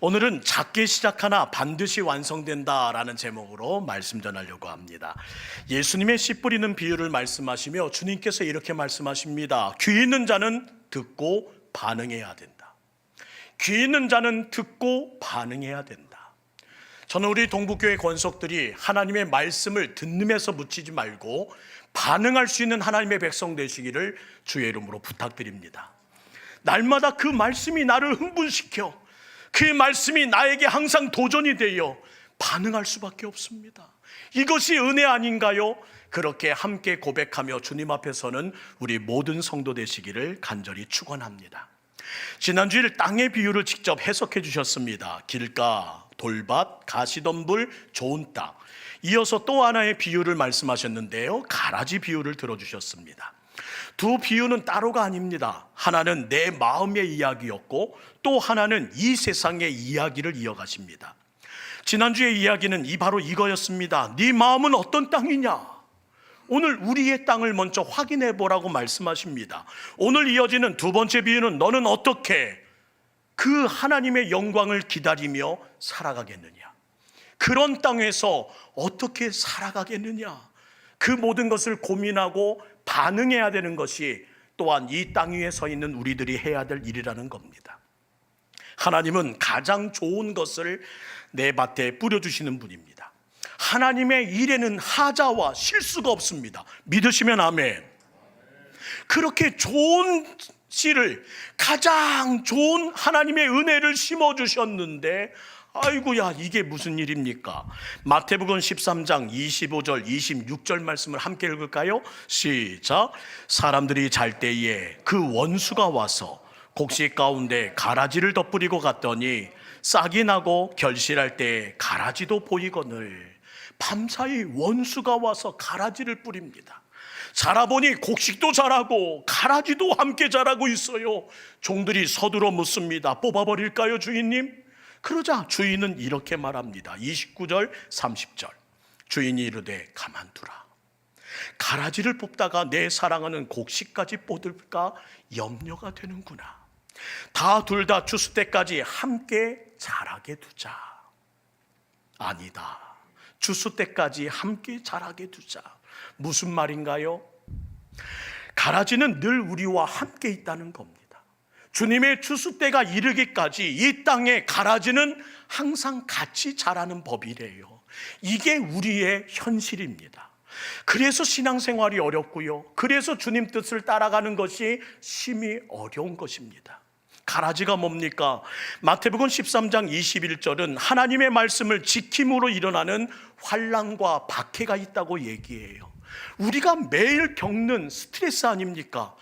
오늘은 작게 시작하나 반드시 완성된다라는 제목으로 말씀 전하려고 합니다. 예수님의 씨 뿌리는 비유를 말씀하시며 주님께서 이렇게 말씀하십니다. 귀 있는 자는 듣고 반응해야 된다. 귀 있는 자는 듣고 반응해야 된다. 저는 우리 동북교회 권속들이 하나님의 말씀을 듣는에서 묻히지 말고 반응할 수 있는 하나님의 백성 되시기를 주의 이름으로 부탁드립니다. 날마다 그 말씀이 나를 흥분시켜 그 말씀이 나에게 항상 도전이 되어 반응할 수밖에 없습니다. 이것이 은혜 아닌가요? 그렇게 함께 고백하며 주님 앞에 서는 우리 모든 성도 되시기를 간절히 축원합니다. 지난주일 땅의 비유를 직접 해석해 주셨습니다. 길가, 돌밭, 가시덤불, 좋은 땅. 이어서 또 하나의 비유를 말씀하셨는데요, 가라지 비유를 들어주셨습니다. 두 비유는 따로가 아닙니다. 하나는 내 마음의 이야기였고 또 하나는 이 세상의 이야기를 이어가십니다. 지난주의 이야기는 바로 이거였습니다. 네 마음은 어떤 땅이냐? 오늘 우리의 땅을 먼저 확인해 보라고 말씀하십니다. 오늘 이어지는 두 번째 비유는 너는 어떻게 그 하나님의 영광을 기다리며 살아가겠느냐? 그런 땅에서 어떻게 살아가겠느냐? 그 모든 것을 고민하고 반응해야 되는 것이 또한 이 땅 위에 서 있는 우리들이 해야 될 일이라는 겁니다. 하나님은 가장 좋은 것을 내 밭에 뿌려주시는 분입니다. 하나님의 일에는 하자와 실수가 없습니다. 믿으시면 아멘. 그렇게 좋은 씨를, 가장 좋은 하나님의 은혜를 심어주셨는데 아이고야, 이게 무슨 일입니까? 마태복음 13장 25절 26절 말씀을 함께 읽을까요? 시작. 사람들이 잘 때에 그 원수가 와서 곡식 가운데 가라지를 덧뿌리고 갔더니 싹이 나고 결실할 때 가라지도 보이거늘. 밤사이 원수가 와서 가라지를 뿌립니다. 자라보니 곡식도 자라고 가라지도 함께 자라고 있어요. 종들이 서둘러 묻습니다. 뽑아버릴까요, 주인님? 그러자 주인은 이렇게 말합니다. 29절 30절. 주인이 이르되 가만두라. 가라지를 뽑다가 내 사랑하는 곡식까지 뽑을까 염려가 되는구나. 둘 다 추수 때까지 함께 자라게 두자. 아니다. 추수 때까지 함께 자라게 두자. 무슨 말인가요? 가라지는 늘 우리와 함께 있다는 겁니다. 주님의 추수 때가 이르기까지 이 땅에 가라지는 항상 같이 자라는 법이래요. 이게 우리의 현실입니다. 그래서 신앙생활이 어렵고요, 그래서 주님 뜻을 따라가는 것이 심히 어려운 것입니다. 가라지가 뭡니까? 마태복음 13장 21절은 하나님의 말씀을 지킴으로 일어나는 환난과 박해가 있다고 얘기해요. 우리가 매일 겪는 스트레스 아닙니까?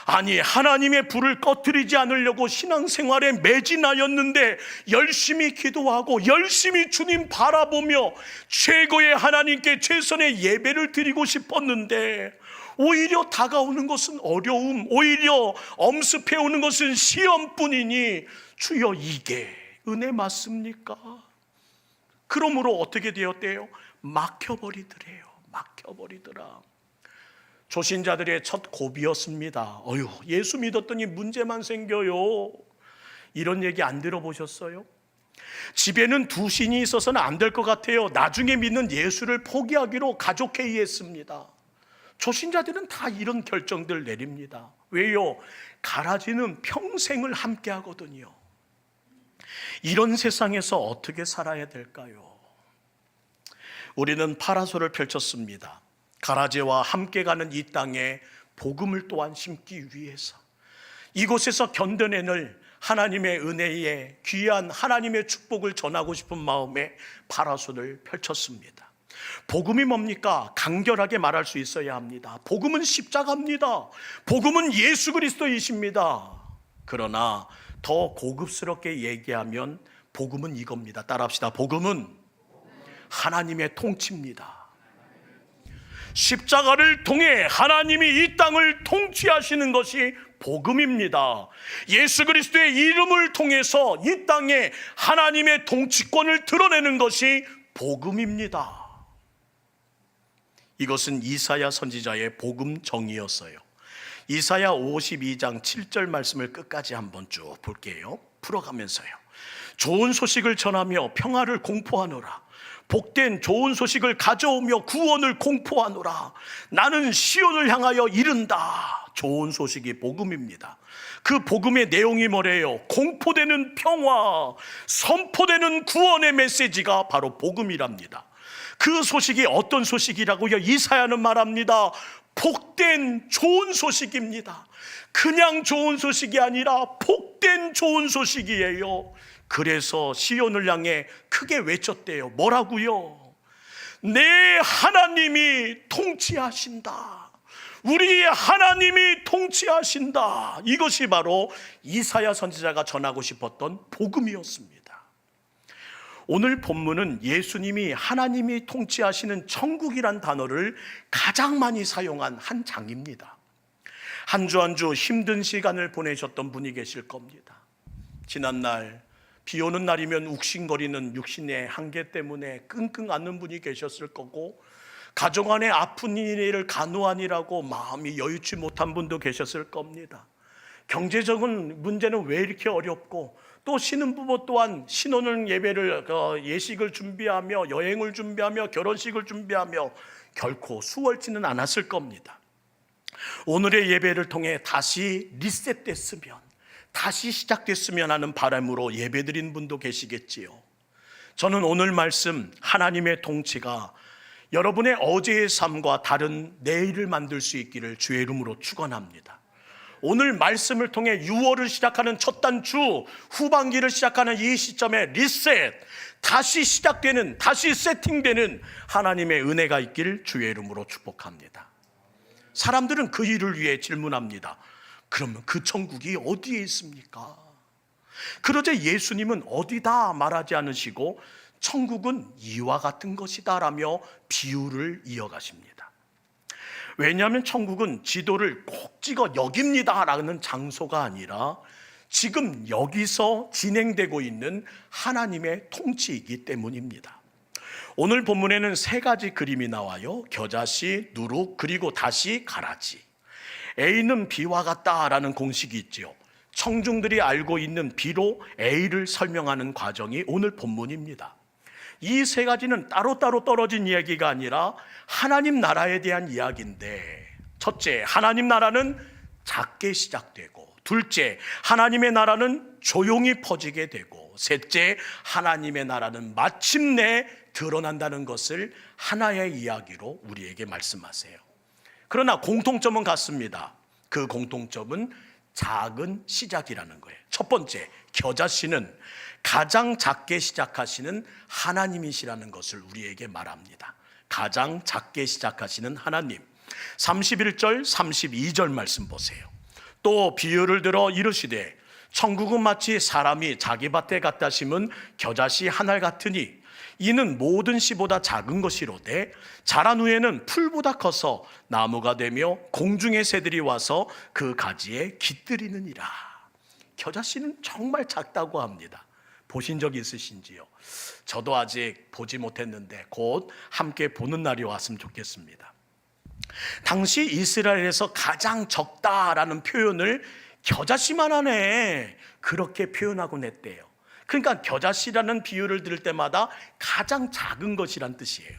아니, 하나님의 불을 꺼뜨리지 않으려고 신앙생활에 매진하였는데 열심히 기도하고 열심히 주님 바라보며 최고의 하나님께 최선의 예배를 드리고 싶었는데 오히려 다가오는 것은 어려움, 오히려 엄습해오는 것은 시험뿐이니 주여, 이게 은혜 맞습니까? 그러므로 어떻게 되었대요? 막혀버리더래요. 막혀버리더라. 조신자들의 첫 고비였습니다. 예수 믿었더니 문제만 생겨요. 이런 얘기 안 들어보셨어요? 집에는 두 신이 있어서는 안 될 것 같아요. 나중에 믿는 예수를 포기하기로 가족회의했습니다. 조신자들은 다 이런 결정들 내립니다. 왜요? 가라지는 평생을 함께 하거든요. 이런 세상에서 어떻게 살아야 될까요? 우리는 파라솔을 펼쳤습니다. 가라지와 함께 가는 이 땅에 복음을 또한 심기 위해서, 이곳에서 견뎌내는 하나님의 은혜에 귀한 하나님의 축복을 전하고 싶은 마음에 파라솔을 펼쳤습니다. 복음이 뭡니까? 간결하게 말할 수 있어야 합니다. 복음은 십자가입니다. 복음은 예수 그리스도이십니다. 그러나 더 고급스럽게 얘기하면 복음은 이겁니다. 따라합시다. 복음은 하나님의 통치입니다. 십자가를 통해 하나님이 이 땅을 통치하시는 것이 복음입니다. 예수 그리스도의 이름을 통해서 이 땅에 하나님의 통치권을 드러내는 것이 복음입니다. 이것은 이사야 선지자의 복음 정의였어요. 이사야 52장 7절 말씀을 끝까지 한번 쭉 볼게요. 풀어가면서요. 좋은 소식을 전하며 평화를 공포하노라. 복된 좋은 소식을 가져오며 구원을 공포하노라. 나는 시온을 향하여 이른다. 좋은 소식이 복음입니다. 그 복음의 내용이 뭐래요? 공포되는 평화, 선포되는 구원의 메시지가 바로 복음이랍니다. 그 소식이 어떤 소식이라고요? 이사야는 말합니다. 복된 좋은 소식입니다. 그냥 좋은 소식이 아니라 복된 좋은 소식이에요. 그래서 시온을 향해 크게 외쳤대요. 뭐라고요? 내 하나님이 통치하신다. 우리의 하나님이 통치하신다. 이것이 바로 이사야 선지자가 전하고 싶었던 복음이었습니다. 오늘 본문은 예수님이 하나님이 통치하시는 천국이란 단어를 가장 많이 사용한 한 장입니다. 한 주 한 주 힘든 시간을 보내셨던 분이 계실 겁니다. 지난날 비 오는 날이면 욱신거리는 육신의 한계 때문에 끙끙 앓는 분이 계셨을 거고, 가정 안에 아픈 일을 간호하느라고 마음이 여유치 못한 분도 계셨을 겁니다. 경제적인 문제는 왜 이렇게 어렵고, 또 신혼부부 또한 신혼을 예배를 예식을 준비하며 여행을 준비하며 결혼식을 준비하며 결코 수월치는 않았을 겁니다. 오늘의 예배를 통해 다시 리셋됐으면, 다시 시작됐으면 하는 바람으로 예배드린 분도 계시겠지요. 저는 오늘 말씀 하나님의 통치가 여러분의 어제의 삶과 다른 내일을 만들 수 있기를 주의 이름으로 축원합니다. 오늘 말씀을 통해 6월을 시작하는 첫 단주, 후반기를 시작하는 이 시점에 리셋, 다시 시작되는, 다시 세팅되는 하나님의 은혜가 있기를 주의 이름으로 축복합니다. 사람들은 그 일을 위해 질문합니다. 그러면 그 천국이 어디에 있습니까? 그러자 예수님은 어디다 말하지 않으시고 천국은 이와 같은 것이다 라며 비유를 이어가십니다. 왜냐하면 천국은 지도를 꼭 찍어 여깁니다 라는 장소가 아니라 지금 여기서 진행되고 있는 하나님의 통치이기 때문입니다. 오늘 본문에는 세 가지 그림이 나와요. 겨자씨, 누룩, 그리고 다시 가라지. A는 B와 같다라는 공식이 있죠. 청중들이 알고 있는 B로 A를 설명하는 과정이 오늘 본문입니다. 이 세 가지는 따로따로 떨어진 이야기가 아니라 하나님 나라에 대한 이야기인데, 첫째, 하나님 나라는 작게 시작되고, 둘째, 하나님의 나라는 조용히 퍼지게 되고, 셋째, 하나님의 나라는 마침내 드러난다는 것을 하나의 이야기로 우리에게 말씀하세요. 그러나 공통점은 같습니다. 그 공통점은 작은 시작이라는 거예요. 첫 번째, 겨자씨는 가장 작게 시작하시는 하나님이시라는 것을 우리에게 말합니다. 가장 작게 시작하시는 하나님. 31절, 32절 말씀 보세요. 또 비유를 들어 이르시되 천국은 마치 사람이 자기 밭에 갖다 심은 겨자씨 한 알 같으니 이는 모든 씨보다 작은 것이로되 자란 후에는 풀보다 커서 나무가 되며 공중의 새들이 와서 그 가지에 깃들이느니라. 겨자씨는 정말 작다고 합니다. 보신 적 있으신지요? 저도 아직 보지 못했는데 곧 함께 보는 날이 왔으면 좋겠습니다. 당시 이스라엘에서 가장 적다라는 표현을 겨자씨만 하네, 그렇게 표현하곤 했대요. 그러니까 겨자씨라는 비유를 들을 때마다 가장 작은 것이란 뜻이에요.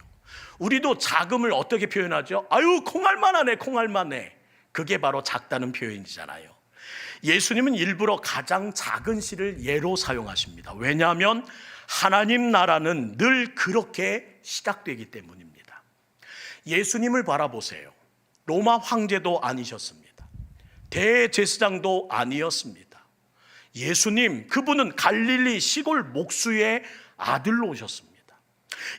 우리도 작음을 어떻게 표현하죠? 아유, 콩알만 하네, 콩알만 해. 그게 바로 작다는 표현이잖아요. 예수님은 일부러 가장 작은 씨를 예로 사용하십니다. 왜냐하면 하나님 나라는 늘 그렇게 시작되기 때문입니다. 예수님을 바라보세요. 로마 황제도 아니셨습니다. 대제사장도 아니었습니다. 예수님, 그분은 갈릴리 시골 목수의 아들로 오셨습니다.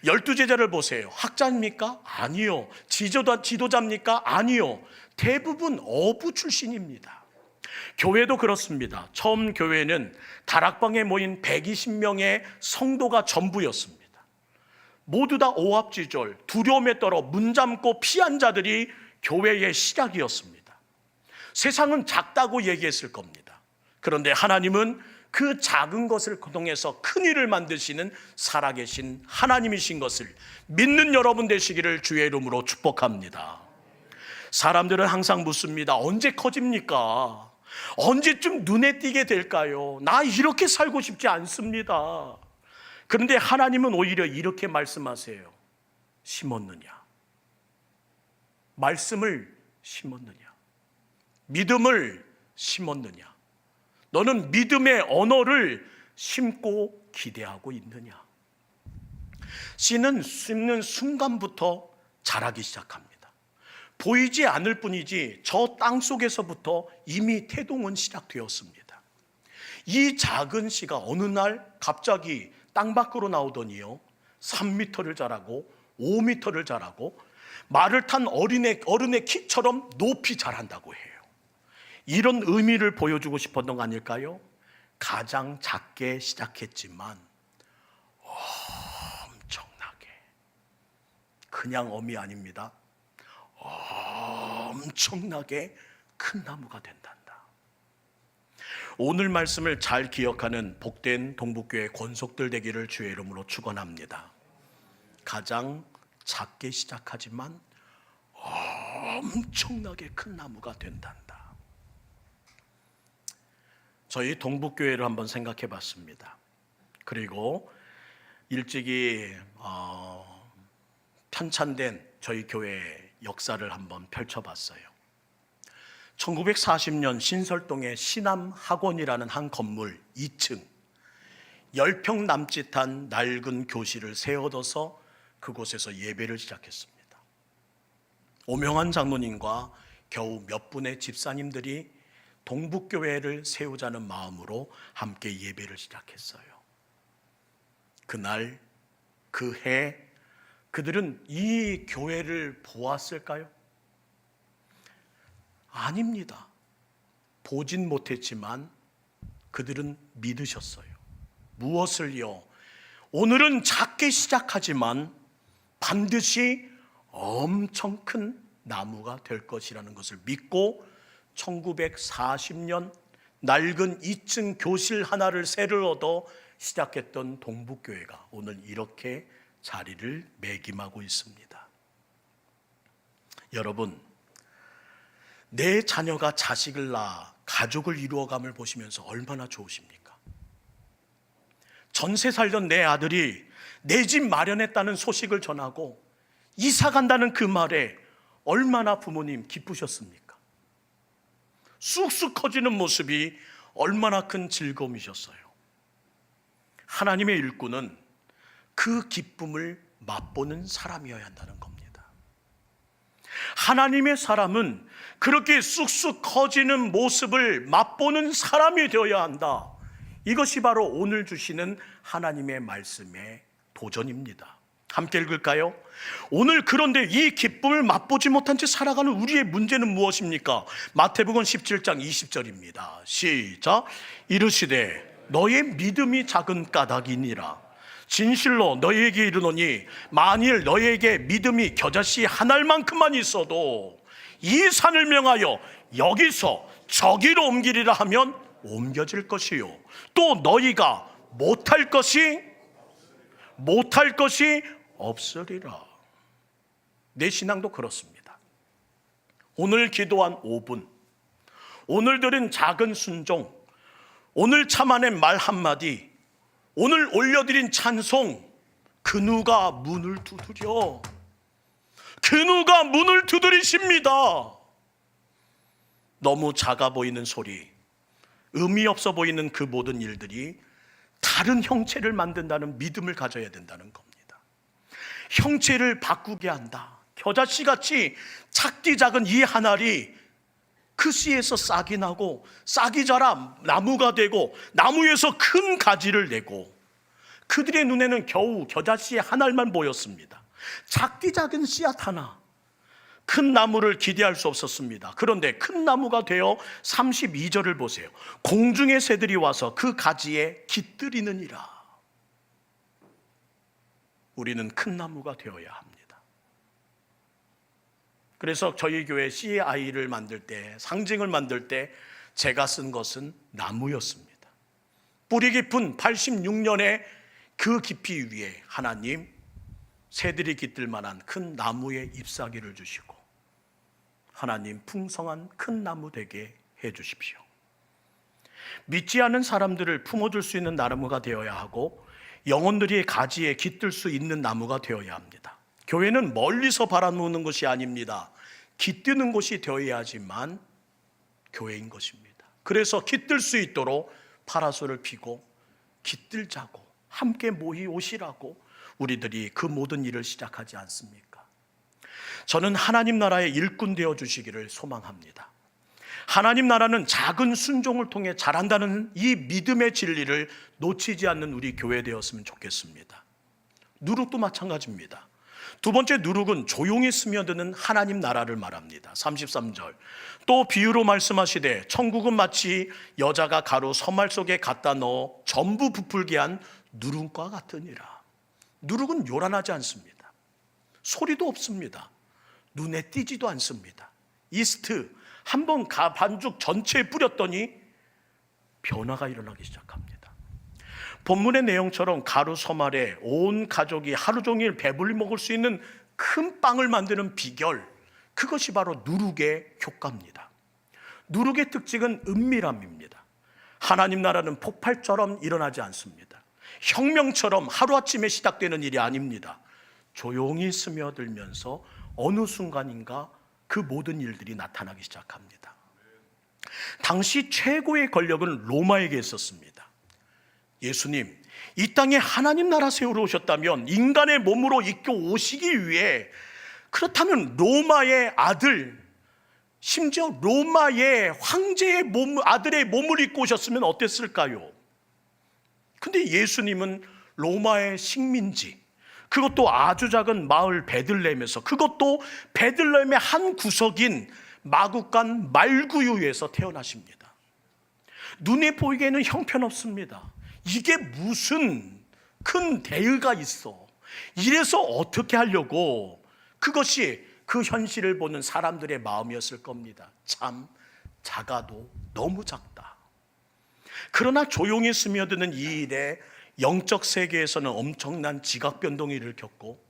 12제자를 보세요. 학자입니까? 아니요. 지도자입니까? 아니요. 대부분 어부 출신입니다. 교회도 그렇습니다. 처음 교회는 다락방에 모인 120명의 성도가 전부였습니다. 모두 다 오합지졸, 두려움에 떨어 문 잠고 피한 자들이 교회의 시작이었습니다. 세상은 작다고 얘기했을 겁니다. 그런데 하나님은 그 작은 것을 통해서 큰 일을 만드시는 살아계신 하나님이신 것을 믿는 여러분 되시기를 주의 이름으로 축복합니다. 사람들은 항상 묻습니다. 언제 커집니까? 언제쯤 눈에 띄게 될까요? 나 이렇게 살고 싶지 않습니다. 그런데 하나님은 오히려 이렇게 말씀하세요. 심었느냐? 말씀을 심었느냐? 믿음을 심었느냐? 너는 믿음의 언어를 심고 기대하고 있느냐? 씨는 심는 순간부터 자라기 시작합니다. 보이지 않을 뿐이지 저 땅 속에서부터 이미 태동은 시작되었습니다. 이 작은 씨가 어느 날 갑자기 땅 밖으로 나오더니요, 3m를 자라고 5m를 자라고 말을 탄 어른의 키처럼 높이 자란다고 해요. 이런 의미를 보여주고 싶었던 거 아닐까요? 가장 작게 시작했지만 엄청나게, 그냥 엄이 아닙니다, 엄청나게 큰 나무가 된단다. 오늘 말씀을 잘 기억하는 복된 동북교회 권속들 되기를 주의 이름으로 축원합니다. 가장 작게 시작하지만 엄청나게 큰 나무가 된단다. 저희 동북교회를 한번 생각해 봤습니다. 그리고 일찍이 편찬된 저희 교회의 역사를 한번 펼쳐봤어요. 1940년 신설동의 신암학원이라는 한 건물 2층 10평 남짓한 낡은 교실을 세워둬서 그곳에서 예배를 시작했습니다. 오명환 장로님과 겨우 몇 분의 집사님들이 동북교회를 세우자는 마음으로 함께 예배를 시작했어요. 그날, 그 해 그들은 이 교회를 보았을까요? 아닙니다. 보진 못했지만 그들은 믿으셨어요. 무엇을요? 오늘은 작게 시작하지만 반드시 엄청 큰 나무가 될 것이라는 것을 믿고 1940년 낡은 2층 교실 하나를 새를 얻어 시작했던 동북교회가 오늘 이렇게 자리를 매김하고 있습니다. 여러분, 내 자녀가 자식을 낳아 가족을 이루어감을 보시면서 얼마나 좋으십니까? 전세 살던 내 아들이 내 집 마련했다는 소식을 전하고 이사 간다는 그 말에 얼마나 부모님 기쁘셨습니까? 쑥쑥 커지는 모습이 얼마나 큰 즐거움이셨어요. 하나님의 일꾼은 그 기쁨을 맛보는 사람이어야 한다는 겁니다. 하나님의 사람은 그렇게 쑥쑥 커지는 모습을 맛보는 사람이 되어야 한다. 이것이 바로 오늘 주시는 하나님의 말씀의 도전입니다. 함께 읽을까요? 오늘 그런데 이 기쁨을 맛보지 못한 채 살아가는 우리의 문제는 무엇입니까? 마태복음 17장 20절입니다. 시작. 이르시되 너의 믿음이 작은 까닭이니라. 진실로 너희에게 이르노니 만일 너희에게 믿음이 겨자씨 한 알만큼만 있어도 이 산을 명하여 여기서 저기로 옮기리라 하면 옮겨질 것이요 또 너희가 못할 것이 없으리라. 내 신앙도 그렇습니다. 오늘 기도한 5분, 오늘 들은 작은 순종, 오늘 참아낸 말 한마디, 오늘 올려드린 찬송, 그 누가 문을 두드려, 그 누가 문을 두드리십니다. 너무 작아 보이는 소리, 의미 없어 보이는 그 모든 일들이 다른 형체를 만든다는 믿음을 가져야 된다는 겁니다. 형체를 바꾸게 한다. 겨자씨같이 작디 작은 이 한 알이 그 씨에서 싹이 나고 싹이 자라 나무가 되고 나무에서 큰 가지를 내고, 그들의 눈에는 겨우 겨자씨 한 알만 보였습니다. 작디 작은 씨앗 하나, 큰 나무를 기대할 수 없었습니다. 그런데 큰 나무가 되어 32절을 보세요. 공중의 새들이 와서 그 가지에 깃들이느니라. 우리는 큰 나무가 되어야 합니다. 그래서 저희 교회 CI를 만들 때, 상징을 만들 때 제가 쓴 것은 나무였습니다. 뿌리 깊은 86년의 그 깊이 위에 하나님 새들이 깃들 만한 큰 나무의 잎사귀를 주시고 하나님 풍성한 큰 나무 되게 해 주십시오. 믿지 않은 사람들을 품어줄 수 있는 나무가 되어야 하고 영혼들이 가지에 깃들 수 있는 나무가 되어야 합니다. 교회는 멀리서 바라보는 것이 아닙니다. 깃드는 곳이 되어야지만 교회인 것입니다. 그래서 깃들 수 있도록 파라솔을 피고 깃들자고 함께 모이 오시라고 우리들이 그 모든 일을 시작하지 않습니까? 저는 하나님 나라의 일꾼 되어 주시기를 소망합니다. 하나님 나라는 작은 순종을 통해 자란다는 이 믿음의 진리를 놓치지 않는 우리 교회 되었으면 좋겠습니다. 누룩도 마찬가지입니다. 두 번째 누룩은 조용히 스며드는 하나님 나라를 말합니다. 33절 또 비유로 말씀하시되 천국은 마치 여자가 가루 서말 속에 갖다 넣어 전부 부풀게 한 누룩과 같으니라. 누룩은 요란하지 않습니다. 소리도 없습니다. 눈에 띄지도 않습니다. 이스트 한번 반죽 전체에 뿌렸더니 변화가 일어나기 시작합니다. 본문의 내용처럼 가루 서말에 온 가족이 하루 종일 배불리 먹을 수 있는 큰 빵을 만드는 비결, 그것이 바로 누룩의 효과입니다. 누룩의 특징은 은밀함입니다. 하나님 나라는 폭발처럼 일어나지 않습니다. 혁명처럼 하루아침에 시작되는 일이 아닙니다. 조용히 스며들면서 어느 순간인가 그 모든 일들이 나타나기 시작합니다. 당시 최고의 권력은 로마에게 있었습니다. 예수님, 이 땅에 하나님 나라 세우러 오셨다면 인간의 몸으로 입고 오시기 위해, 그렇다면 로마의 아들, 심지어 로마의 황제의 아들의 몸을 입고 오셨으면 어땠을까요? 근데 예수님은 로마의 식민지, 그것도 아주 작은 마을 베들레헴에서, 그것도 베들레헴의 한 구석인 마국간 말구유에서 태어나십니다. 눈에 보이기에는 형편없습니다. 이게 무슨 큰 대의가 있어? 이래서 어떻게 하려고? 그것이 그 현실을 보는 사람들의 마음이었을 겁니다. 참 작아도 너무 작다. 그러나 조용히 스며드는 이 일에 영적 세계에서는 엄청난 지각 변동이 일으켰고,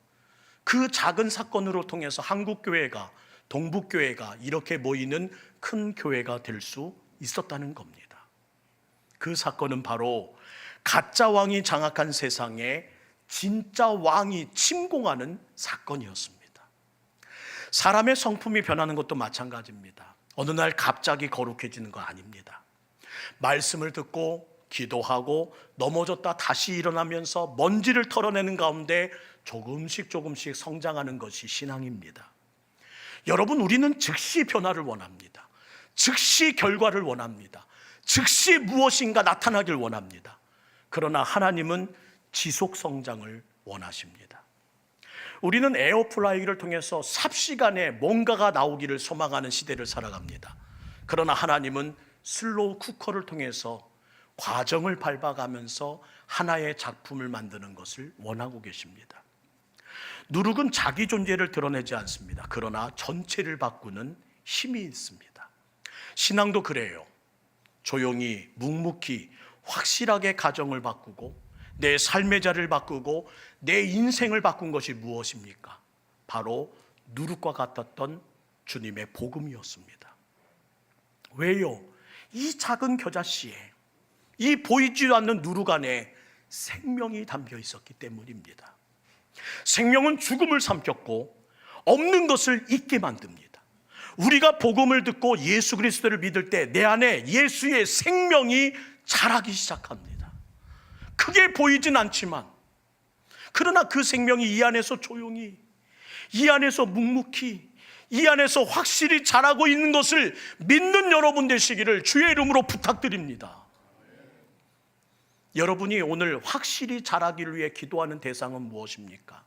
그 작은 사건으로 통해서 한국교회가, 동북교회가 이렇게 모이는 큰 교회가 될 수 있었다는 겁니다. 그 사건은 바로 가짜 왕이 장악한 세상에 진짜 왕이 침공하는 사건이었습니다. 사람의 성품이 변하는 것도 마찬가지입니다. 어느 날 갑자기 거룩해지는 거 아닙니다. 말씀을 듣고 기도하고 넘어졌다 다시 일어나면서 먼지를 털어내는 가운데 조금씩 성장하는 것이 신앙입니다. 여러분, 우리는 즉시 변화를 원합니다. 즉시 결과를 원합니다. 즉시 무엇인가 나타나길 원합니다. 그러나 하나님은 지속 성장을 원하십니다. 우리는 에어프라이기를 통해서 삽시간에 뭔가가 나오기를 소망하는 시대를 살아갑니다. 그러나 하나님은 슬로우 쿠커를 통해서 과정을 밟아가면서 하나의 작품을 만드는 것을 원하고 계십니다. 누룩은 자기 존재를 드러내지 않습니다. 그러나 전체를 바꾸는 힘이 있습니다. 신앙도 그래요. 조용히 묵묵히 확실하게 가정을 바꾸고 내 삶의 자리를 바꾸고 내 인생을 바꾼 것이 무엇입니까? 바로 누룩과 같았던 주님의 복음이었습니다. 왜요? 이 작은 겨자씨에, 이 보이지 않는 누룩 안에 생명이 담겨 있었기 때문입니다. 생명은 죽음을 삼켰고 없는 것을 있게 만듭니다. 우리가 복음을 듣고 예수 그리스도를 믿을 때 내 안에 예수의 생명이 자라기 시작합니다. 크게 보이진 않지만, 그러나 그 생명이 이 안에서 조용히, 이 안에서 묵묵히, 이 안에서 확실히 자라고 있는 것을 믿는 여러분 되시기를 주의 이름으로 부탁드립니다. 여러분이 오늘 확실히 자라기를 위해 기도하는 대상은 무엇입니까?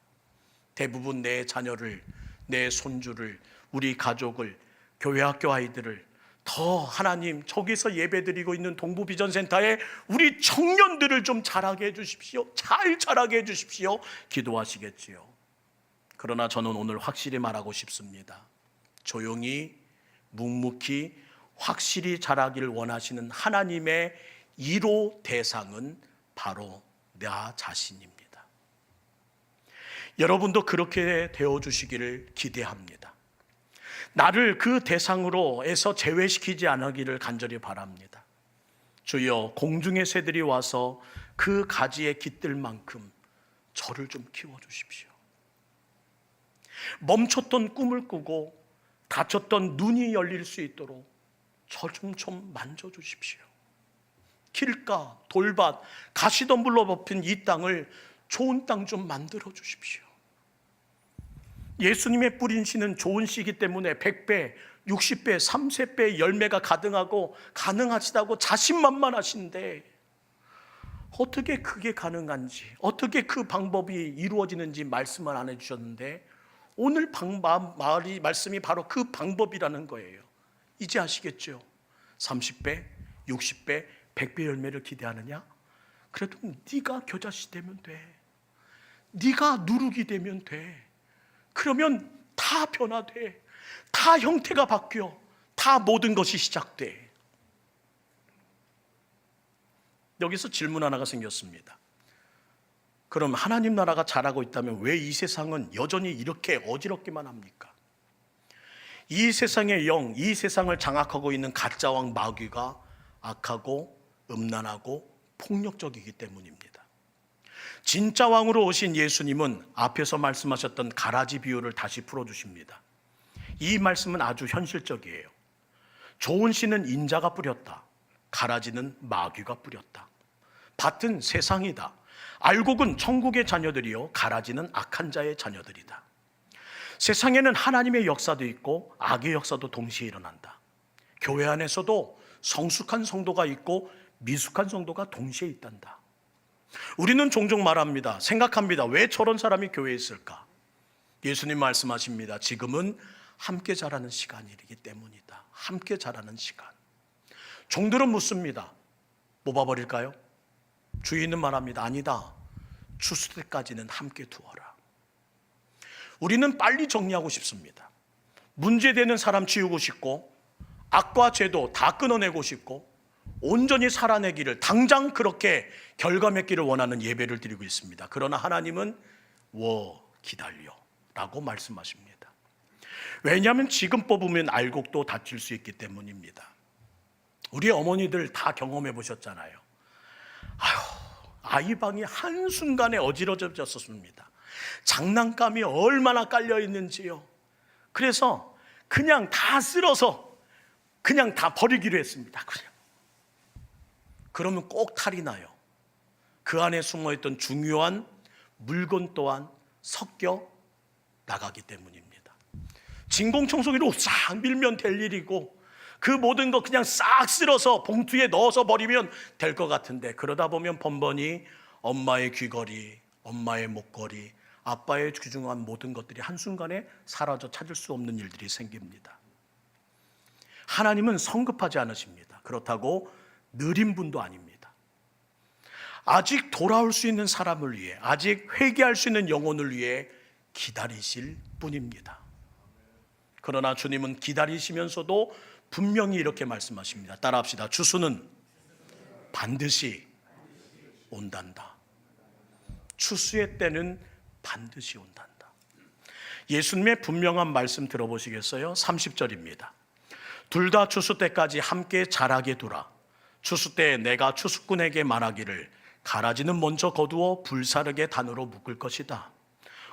대부분 내 자녀를, 내 손주를, 우리 가족을, 교회 학교 아이들을 더 하나님, 저기서 예배드리고 있는 동부비전센터에 우리 청년들을 좀 자라게 해주십시오. 잘 자라게 해주십시오. 기도하시겠지요. 그러나 저는 오늘 확실히 말하고 싶습니다. 조용히 묵묵히 확실히 자라기를 원하시는 하나님의 1호 대상은 바로 나 자신입니다. 여러분도 그렇게 되어주시기를 기대합니다. 나를 그 대상으로 해서 제외시키지 않기를 간절히 바랍니다. 주여, 공중의 새들이 와서 그 가지에 깃들 만큼 저를 좀 키워주십시오. 멈췄던 꿈을 꾸고 닫혔던 눈이 열릴 수 있도록 저 좀 만져주십시오. 길가, 돌밭, 가시덤불로 덮인 이 땅을 좋은 땅 좀 만들어 주십시오. 예수님의 뿌린 씨는 좋은 씨이기 때문에 100배, 60배, 30배 열매가 가능하시다고 자신만만하신데 어떻게 그게 가능한지, 어떻게 그 방법이 이루어지는지 말씀을 안 해주셨는데 오늘 말씀이 바로 그 방법이라는 거예요. 이제 아시겠죠? 30배, 60배, 100배 열매를 기대하느냐? 그래도 네가 겨자씨 되면 돼. 네가 누룩이 되면 돼. 그러면 다 변화돼. 다 형태가 바뀌어. 다 모든 것이 시작돼. 여기서 질문 하나가 생겼습니다. 그럼 하나님 나라가 잘하고 있다면 왜 이 세상은 여전히 이렇게 어지럽기만 합니까? 이 세상의 영, 이 세상을 장악하고 있는 가짜 왕 마귀가 악하고 음란하고 폭력적이기 때문입니다. 진짜 왕으로 오신 예수님은 앞에서 말씀하셨던 가라지 비유를 다시 풀어주십니다. 이 말씀은 아주 현실적이에요. 좋은 씨는 인자가 뿌렸다. 가라지는 마귀가 뿌렸다. 밭은 세상이다. 알곡은 천국의 자녀들이요, 가라지는 악한 자의 자녀들이다. 세상에는 하나님의 역사도 있고 악의 역사도 동시에 일어난다. 교회 안에서도 성숙한 성도가 있고 미숙한 성도가 동시에 있단다. 우리는 종종 말합니다. 생각합니다. 왜 저런 사람이 교회에 있을까? 예수님 말씀하십니다. 지금은 함께 자라는 시간이기 때문이다. 함께 자라는 시간. 종들은 묻습니다. 뽑아버릴까요? 주인은 말합니다. 아니다. 추수 때까지는 함께 두어라. 우리는 빨리 정리하고 싶습니다. 문제되는 사람 지우고 싶고 악과 죄도 다 끊어내고 싶고 온전히 살아내기를, 당장 그렇게 결과맺기를 원하는 예배를 드리고 있습니다. 그러나 하나님은 기다려 라고 말씀하십니다. 왜냐하면 지금 뽑으면 알곡도 다칠 수 있기 때문입니다. 우리 어머니들 다 경험해 보셨잖아요. 아이 방이 한순간에 어지러졌었습니다. 장난감이 얼마나 깔려 있는지요. 그래서 그냥 다 쓸어서 그냥 다 버리기로 했습니다. 그러면 꼭 탈이 나요. 그 안에 숨어있던 중요한 물건 또한 섞여 나가기 때문입니다. 진공청소기로 싹 밀면 될 일이고 그 모든 거 그냥 싹 쓸어서 봉투에 넣어서 버리면 될 것 같은데, 그러다 보면 번번이 엄마의 귀걸이, 엄마의 목걸이, 아빠의 귀중한 모든 것들이 한순간에 사라져 찾을 수 없는 일들이 생깁니다. 하나님은 성급하지 않으십니다. 그렇다고 느린 분도 아닙니다. 아직 돌아올 수 있는 사람을 위해, 아직 회개할 수 있는 영혼을 위해 기다리실 뿐입니다. 그러나 주님은 기다리시면서도 분명히 이렇게 말씀하십니다. 따라합시다. 추수는 반드시 온단다. 추수의 때는 반드시 온단다. 예수님의 분명한 말씀 들어보시겠어요? 30절입니다. 둘 다 추수 때까지 함께 자라게 두라. 추수 때에 내가 추수꾼에게 말하기를 가라지는 먼저 거두어 불사르게 단으로 묶을 것이다.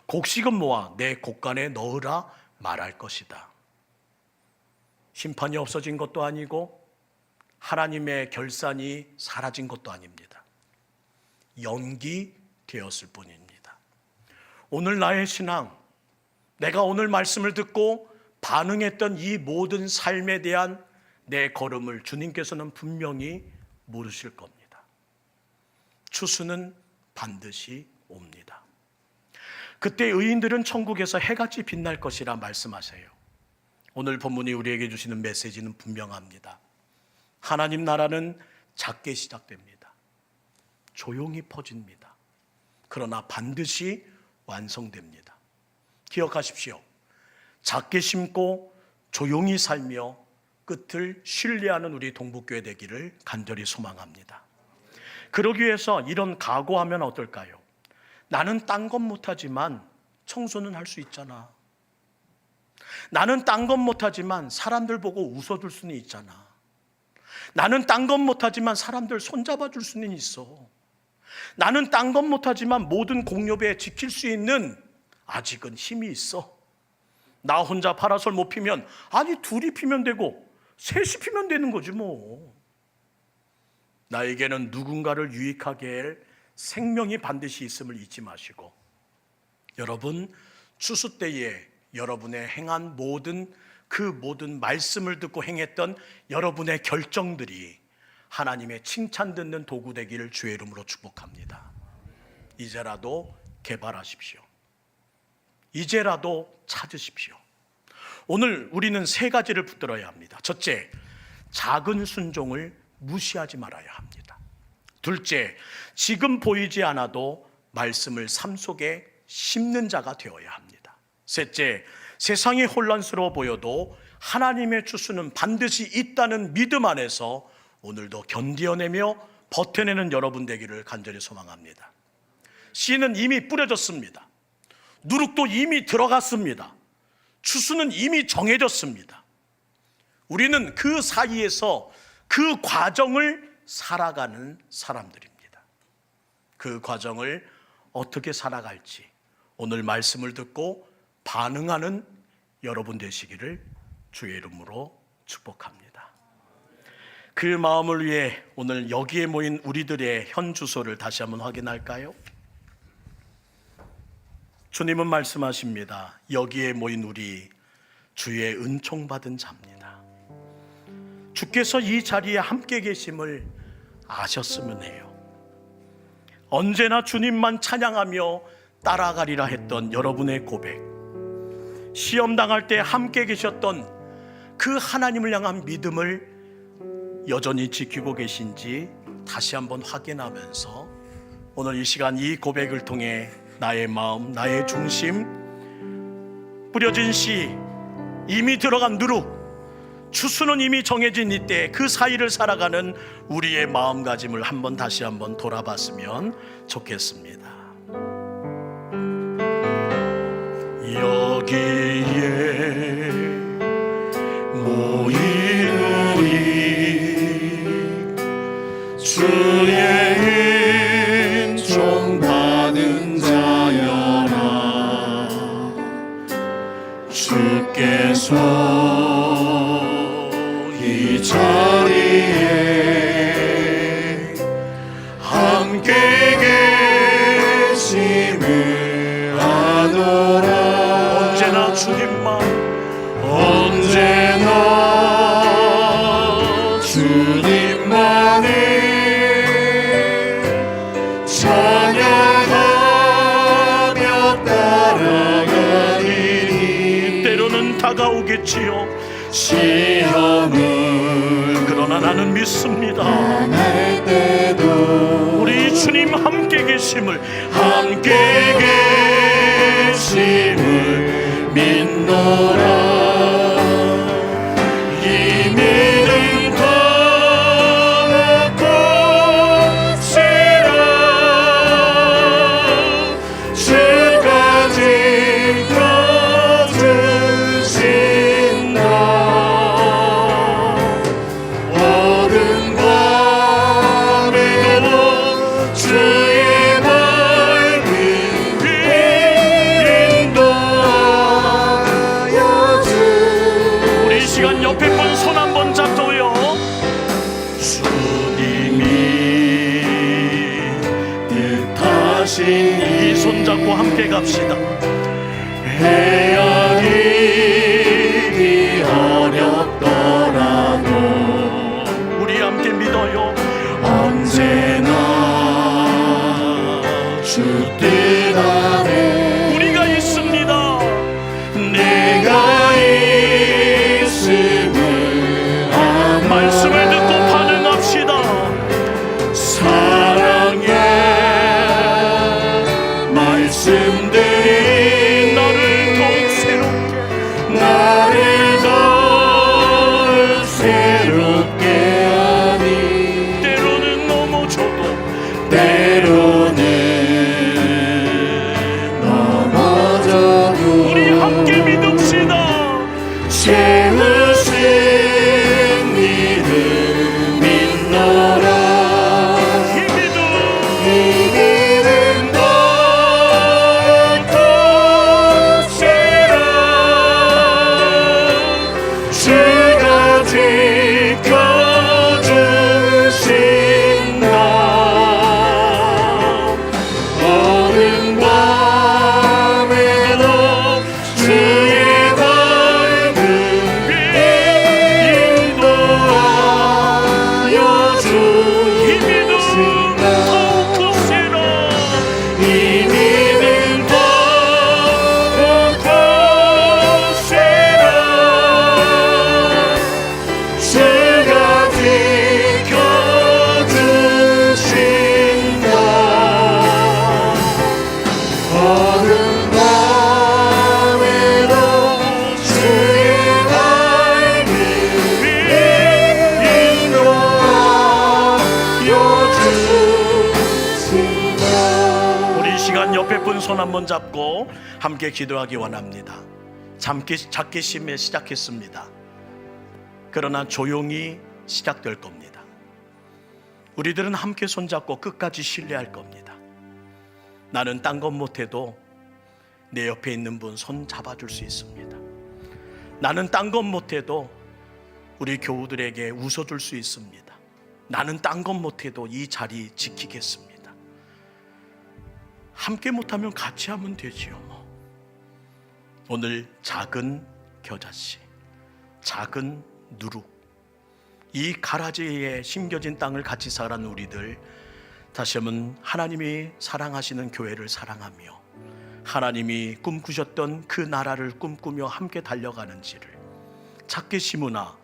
곡식은 모아 내 곡간에 넣으라 말할 것이다. 심판이 없어진 것도 아니고 하나님의 결산이 사라진 것도 아닙니다. 연기되었을 뿐입니다. 오늘 나의 신앙, 내가 오늘 말씀을 듣고 반응했던 이 모든 삶에 대한 내 걸음을 주님께서는 분명히 물으실 겁니다. 추수는 반드시 옵니다. 그때 의인들은 천국에서 해같이 빛날 것이라 말씀하세요. 오늘 본문이 우리에게 주시는 메시지는 분명합니다. 하나님 나라는 작게 시작됩니다. 조용히 퍼집니다. 그러나 반드시 완성됩니다. 기억하십시오. 작게 심고 조용히 살며 끝을 신뢰하는 우리 동북교회 되기를 간절히 소망합니다. 그러기 위해서 이런 각오하면 어떨까요? 나는 딴 건 못하지만 청소는 할 수 있잖아. 나는 딴 건 못하지만 사람들 보고 웃어줄 수는 있잖아. 나는 딴 건 못하지만 사람들 손잡아 줄 수는 있어. 나는 딴 건 못하지만 모든 공료배 지킬 수 있는 아직은 힘이 있어. 나 혼자 파라솔 못 피면, 아니 둘이 피면 되고 셋이 피면 되는 거지 뭐. 나에게는 누군가를 유익하게 할 생명이 반드시 있음을 잊지 마시고, 여러분 추수 때에 여러분의 행한 그 모든 말씀을 듣고 행했던 여러분의 결정들이 하나님의 칭찬 듣는 도구 되기를 주의 이름으로 축복합니다. 이제라도 개발하십시오. 이제라도 찾으십시오. 오늘 우리는 세 가지를 붙들어야 합니다. 첫째, 작은 순종을 무시하지 말아야 합니다. 둘째, 지금 보이지 않아도 말씀을 삶 속에 심는 자가 되어야 합니다. 셋째, 세상이 혼란스러워 보여도 하나님의 추수는 반드시 있다는 믿음 안에서 오늘도 견디어내며 버텨내는 여러분 되기를 간절히 소망합니다. 씨는 이미 뿌려졌습니다. 누룩도 이미 들어갔습니다. 추수는 이미 정해졌습니다. 우리는 그 사이에서 그 과정을 살아가는 사람들입니다. 그 과정을 어떻게 살아갈지 오늘 말씀을 듣고 반응하는 여러분 되시기를 주의 이름으로 축복합니다. 그 마음을 위해 오늘 여기에 모인 우리들의 현 주소를 다시 한번 확인할까요? 주님은 말씀하십니다. 여기에 모인 우리 주의 은총 받은 자입니다. 주께서 이 자리에 함께 계심을 아셨으면 해요. 언제나 주님만 찬양하며 따라가리라 했던 여러분의 고백, 시험 당할 때 함께 계셨던 그 하나님을 향한 믿음을 여전히 지키고 계신지 다시 한번 확인하면서 오늘 이 시간 이 고백을 통해 나의 마음, 나의 중심, 뿌려진 씨, 이미 들어간 누룩, 추수는 이미 정해진 이때 그 사이를 살아가는 우리의 마음가짐을 한번 다시 한번 돌아봤으면 좋겠습니다. 여기에 모인 우리 주의 은총 받은 자여라. 주께서 이 자리에 함께 계심을 아노라. 언제나 주님만, 언제나 주님만을 찬양하며 따라가리니. 때로는 다가오겠지요, 시험을. 그러나 나는 믿습니다. 우리 주님 함께 계심을, 함께 계심을 믿노라. 이 믿음 더 높으시라. 주까지 거두신다. 어둠 밤에도 주의 밝은 빛 인도하여 주. 우리 이 시간 옆에 분 손 한번 잡고요, 주님이 뜻하신 이 손 잡고 함께 갑시다. 해야 일이 어렵더라도 우리 함께 믿어요. 언제나 주 뜻 안에 우리가 있습니다. 내가 있음을 아노라. 말씀을 듣고 반응합시다. 사랑의 말씀들이 나를 더욱 새롭게, 나를 더욱 새롭게 하니. 때로는 넘어져도, 때로는 넘어져도 우리 함께 믿읍시다. 채우신 믿음 옆에 분 손 한번 잡고 함께 기도하기 원합니다. 작게심에 시작했습니다. 그러나 조용히 시작될 겁니다. 우리들은 함께 손잡고 끝까지 신뢰할 겁니다. 나는 딴 것 못해도 내 옆에 있는 분 손 잡아줄 수 있습니다. 나는 딴 것 못해도 우리 교우들에게 웃어줄 수 있습니다. 나는 딴 것 못해도 이 자리 지키겠습니다. 함께 못하면 같이 하면 되지요. 오늘 작은 겨자씨, 작은 누룩, 이 가라지에 심겨진 땅을 같이 살아가는 우리들, 다시 한번 하나님이 사랑하시는 교회를 사랑하며 하나님이 꿈꾸셨던 그 나라를 꿈꾸며 함께 달려가는지를 작게 심으나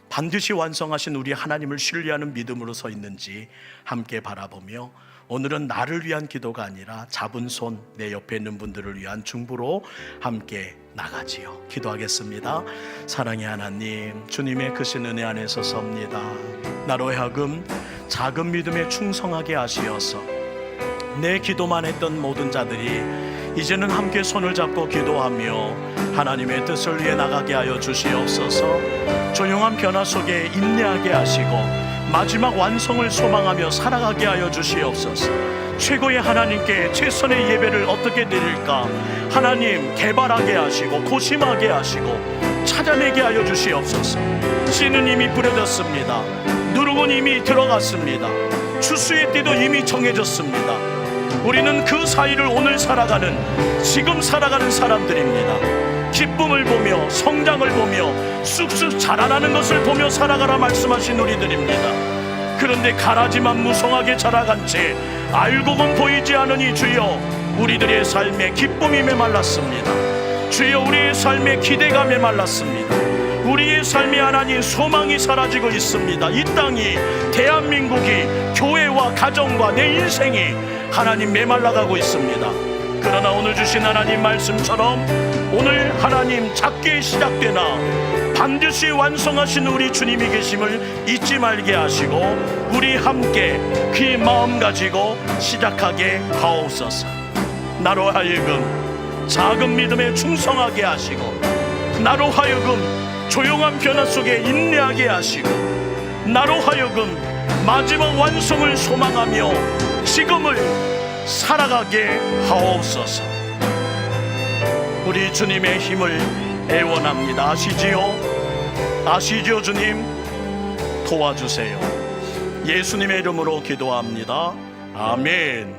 반드시 완성하신 우리 하나님을 신뢰하는 믿음으로 서 있는지 함께 바라보며, 오늘은 나를 위한 기도가 아니라 잡은 손, 내 옆에 있는 분들을 위한 중보로 함께 나가지요. 기도하겠습니다. 사랑의 하나님, 주님의 크신 은혜 안에서 섭니다. 나로 하여금 작은 믿음에 충성하게 하시어서 내 기도만 했던 모든 자들이 이제는 함께 손을 잡고 기도하며 하나님의 뜻을 위해 나가게 하여 주시옵소서. 조용한 변화 속에 인내하게 하시고 마지막 완성을 소망하며 살아가게 하여 주시옵소서. 최고의 하나님께 최선의 예배를 어떻게 드릴까 하나님 개발하게 하시고 고심하게 하시고 찾아내게 하여 주시옵소서. 씨는 이미 뿌려졌습니다. 누룩은 이미 들어갔습니다. 추수의 때도 이미 정해졌습니다. 우리는 그 사이를 오늘 살아가는, 지금 살아가는 사람들입니다. 기쁨을 보며 성장을 보며 쑥쑥 자라나는 것을 보며 살아가라 말씀하신 우리들입니다. 그런데 가라지만 무성하게 자라간 채 알곡은 보이지 않으니 주여 우리들의 삶에 기쁨이 메말랐습니다. 주여 우리의 삶에 기대감에 말랐습니다. 우리의 삶이 하나님 소망이 사라지고 있습니다. 이 땅이, 대한민국이, 교회와 가정과 내 인생이 하나님 메말라가고 있습니다. 그러나 오늘 주신 하나님 말씀처럼 오늘 하나님 작게 시작되나 반드시 완성하신 우리 주님이 계심을 잊지 말게 하시고 우리 함께 그 마음 가지고 시작하게 하옵소서. 나로 하여금 작은 믿음에 충성하게 하시고 나로 하여금 조용한 변화 속에 인내하게 하시고 나로 하여금 마지막 완성을 소망하며 지금을 살아가게 하옵소서. 우리 주님의 힘을 애원합니다. 아시지요 주님? 도와주세요. 예수님의 이름으로 기도합니다. 아멘.